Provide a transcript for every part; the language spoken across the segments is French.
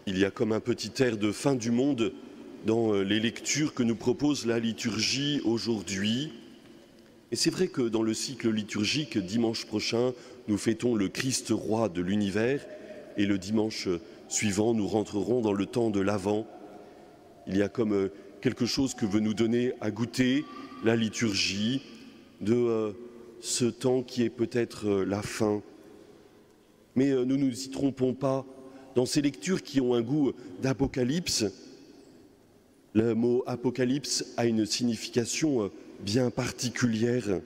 Il y a comme un petit air de fin du monde dans les lectures que nous propose la liturgie aujourd'hui. Et c'est vrai que dans le cycle liturgique, dimanche prochain, nous fêtons le Christ roi de l'univers et le dimanche suivant, nous rentrerons dans le temps de l'Avent. Il y a comme quelque chose que veut nous donner à goûter la liturgie de ce temps qui est peut-être la fin. Mais ne nous y trompons pas. Dans ces lectures qui ont un goût d'apocalypse, le mot apocalypse a une signification bien particulière.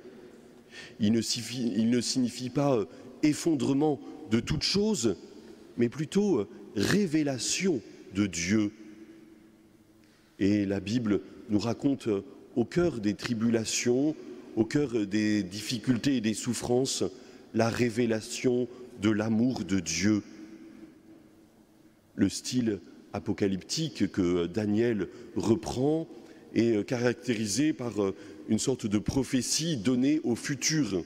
Il ne signifie pas effondrement de toute chose, mais plutôt révélation de Dieu. Et la Bible nous raconte au cœur des tribulations, au cœur des difficultés et des souffrances, la révélation de l'amour de Dieu. Le style apocalyptique que Daniel reprend est caractérisé par une sorte de prophétie donnée au futur,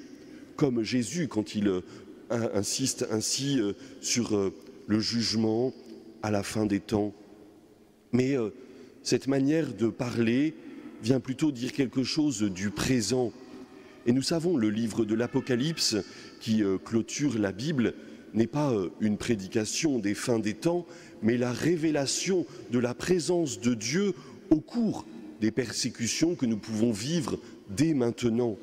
comme Jésus quand il insiste ainsi sur le jugement à la fin des temps. Mais cette manière de parler vient plutôt dire quelque chose du présent. Et nous savons, le livre de l'Apocalypse qui clôture la Bible n'est pas une prédication des fins des temps, mais la révélation de la présence de Dieu au cours des persécutions que nous pouvons vivre dès maintenant.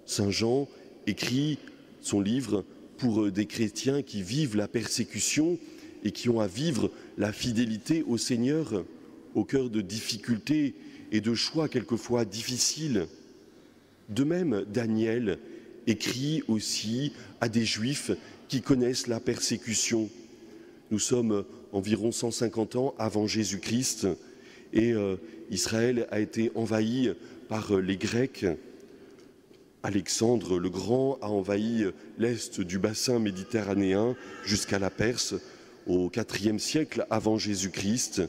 Saint Jean écrit son livre pour des chrétiens qui vivent la persécution et qui ont à vivre la fidélité au Seigneur au cœur de difficultés et de choix quelquefois difficiles. De même, Daniel écrit aussi à des Juifs qui connaissent la persécution. Nous sommes environ 150 ans avant Jésus-Christ et Israël a été envahi par les Grecs. Alexandre le Grand a envahi l'est du bassin méditerranéen jusqu'à la Perse au IVe siècle avant Jésus-Christ.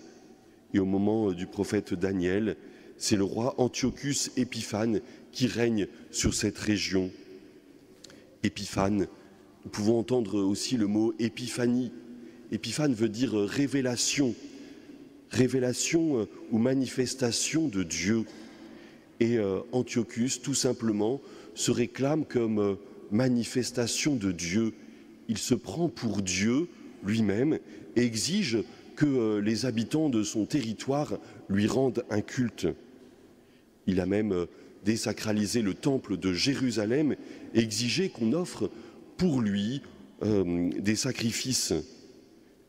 Et au moment du prophète Daniel, c'est le roi Antiochus Épiphane qui règne sur cette région. Épiphane, nous pouvons entendre aussi le mot épiphanie. Épiphane veut dire révélation, révélation ou manifestation de Dieu. Et Antiochus, tout simplement, se réclame comme manifestation de Dieu. Il se prend pour Dieu lui-même et exige que les habitants de son territoire lui rendent un culte. Il a même désacralisé le temple de Jérusalem et exigé qu'on offre pour lui des sacrifices.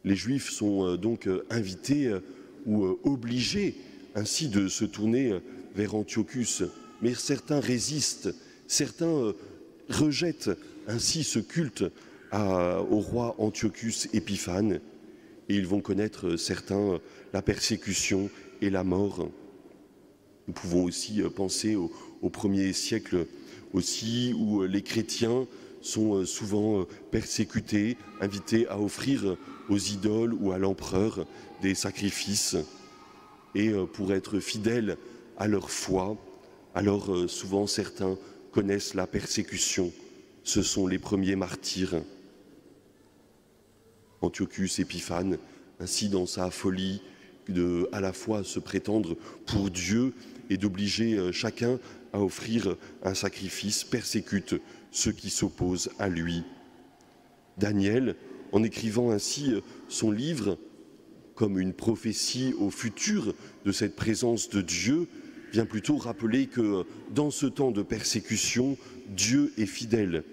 Les Juifs sont donc invités ou obligés ainsi de se tourner vers Antiochus. Mais certains résistent, certains rejettent ainsi ce culte au roi Antiochus Épiphane. Et ils vont connaître, certains, la persécution et la mort. Nous pouvons aussi penser au premier siècle aussi, où les chrétiens sont souvent persécutés, invités à offrir aux idoles ou à l'empereur des sacrifices. Et pour être fidèles à leur foi, alors souvent certains connaissent la persécution. Ce sont les premiers martyrs. Antiochus Épiphane, ainsi dans sa folie de à la fois se prétendre pour Dieu et d'obliger chacun à offrir un sacrifice, persécute ceux qui s'opposent à lui. Daniel, en écrivant ainsi son livre comme une prophétie au futur de cette présence de Dieu, vient plutôt rappeler que dans ce temps de persécution, Dieu est fidèle.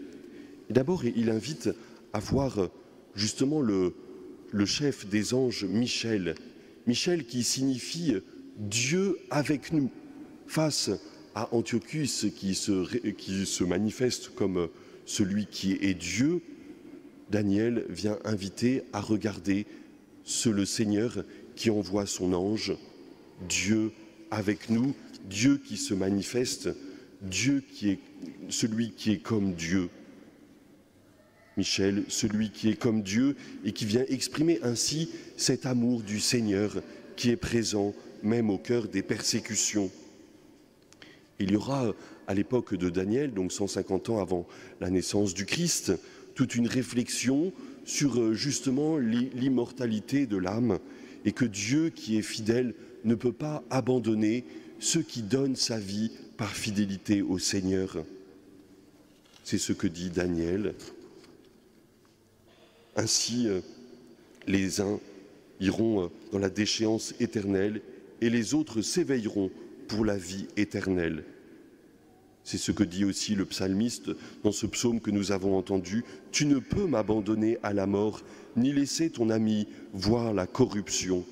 Et d'abord, il invite à voir justement le chef des anges, Michel. Michel qui signifie Dieu avec nous, face à Antiochus qui se manifeste comme celui qui est Dieu. Daniel vient inviter à regarder le Seigneur qui envoie son ange, Dieu avec nous, Dieu qui se manifeste, Dieu qui est celui qui est comme Dieu. Michel, celui qui est comme Dieu et qui vient exprimer ainsi cet amour du Seigneur qui est présent même au cœur des persécutions. Il y aura à l'époque de Daniel, donc 150 ans avant la naissance du Christ, toute une réflexion sur justement l'immortalité de l'âme et que Dieu qui est fidèle ne peut pas abandonner ceux qui donnent sa vie par fidélité au Seigneur. C'est ce que dit Daniel. Ainsi, les uns iront dans la déchéance éternelle et les autres s'éveilleront pour la vie éternelle. C'est ce que dit aussi le psalmiste dans ce psaume que nous avons entendu. « Tu ne peux m'abandonner à la mort, ni laisser ton ami voir la corruption. »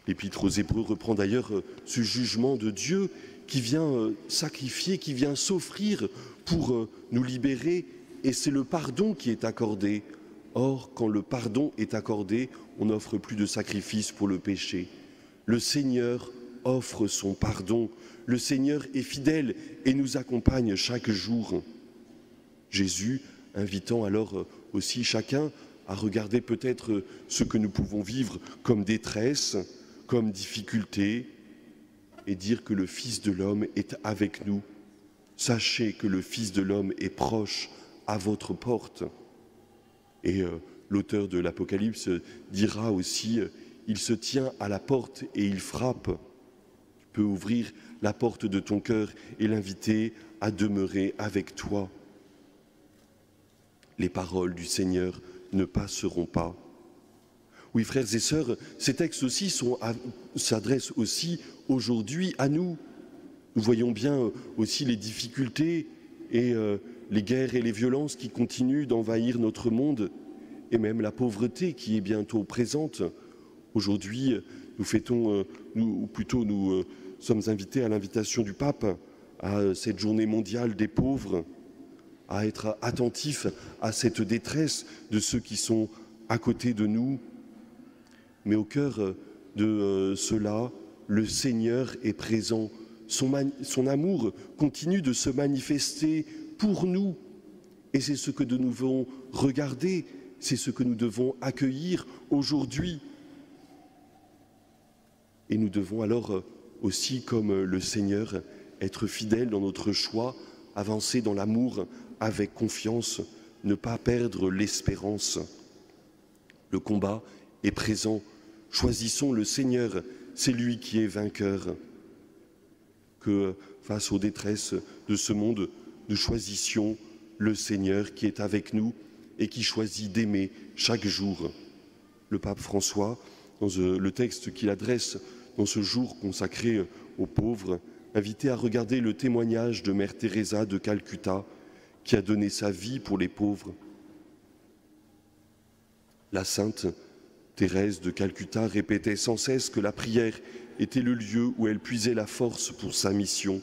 L'Épître aux Hébreux reprend d'ailleurs ce jugement de Dieu qui vient sacrifier, qui vient s'offrir pour nous libérer, et c'est le pardon qui est accordé. Or, quand le pardon est accordé, on n'offre plus de sacrifice pour le péché. Le Seigneur offre son pardon. Le Seigneur est fidèle et nous accompagne chaque jour. Jésus invitant alors aussi chacun à regarder peut-être ce que nous pouvons vivre comme détresse, comme difficulté, et dire que le Fils de l'homme est avec nous. Sachez que le Fils de l'homme est proche, à votre porte. Et l'auteur de l'Apocalypse dira aussi, il se tient à la porte et il frappe. Tu peux ouvrir la porte de ton cœur et l'inviter à demeurer avec toi. Les paroles du Seigneur ne passeront pas. Oui, frères et sœurs, ces textes aussi s'adressent aussi aujourd'hui à nous. Nous voyons bien aussi les difficultés et les guerres et les violences qui continuent d'envahir notre monde, et même la pauvreté qui est bientôt présente. Aujourd'hui, nous fêtons, ou plutôt nous sommes invités à l'invitation du pape à cette journée mondiale des pauvres, à être attentifs à cette détresse de ceux qui sont à côté de nous. Mais au cœur de cela, le Seigneur est présent. Son amour continue de se manifester pour nous. Et c'est ce que nous devons regarder, c'est ce que nous devons accueillir aujourd'hui. Et nous devons alors aussi, comme le Seigneur, être fidèles dans notre choix, avancer dans l'amour avec confiance, ne pas perdre l'espérance. Le combat est présent. Choisissons le Seigneur, c'est lui qui est vainqueur. Que face aux détresses de ce monde, nous choisissions le Seigneur qui est avec nous et qui choisit d'aimer chaque jour. Le pape François, dans le texte qu'il adresse dans ce jour consacré aux pauvres, invité à regarder le témoignage de Mère Teresa de Calcutta, qui a donné sa vie pour les pauvres. La sainte Thérèse de Calcutta répétait sans cesse que la prière était le lieu où elle puisait la force pour sa mission.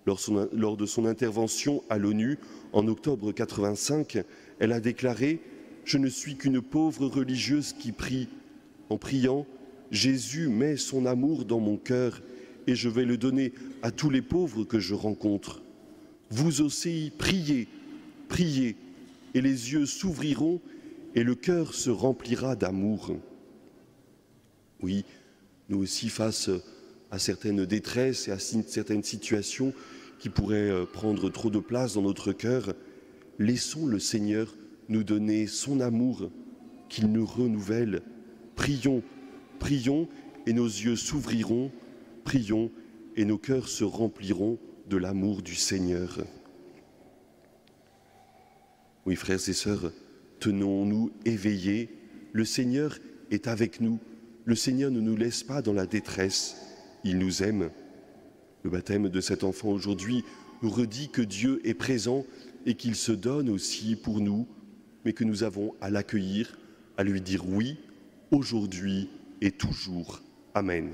Lors de son intervention à l'ONU en octobre 85, elle a déclaré « Je ne suis qu'une pauvre religieuse qui prie. En priant, Jésus met son amour dans mon cœur et je vais le donner à tous les pauvres que je rencontre. Vous aussi, priez, priez, et les yeux s'ouvriront et le cœur se remplira d'amour. » Oui, nous aussi, face à certaines détresses et à certaines situations qui pourraient prendre trop de place dans notre cœur, laissons le Seigneur nous donner son amour, qu'il nous renouvelle. Prions, prions, et nos yeux s'ouvriront, prions, et nos cœurs se rempliront de l'amour du Seigneur. Oui, frères et sœurs, tenons-nous éveillés. Le Seigneur est avec nous. Le Seigneur ne nous laisse pas dans la détresse. Il nous aime. Le baptême de cet enfant aujourd'hui nous redit que Dieu est présent et qu'il se donne aussi pour nous, mais que nous avons à l'accueillir, à lui dire oui, aujourd'hui et toujours. Amen.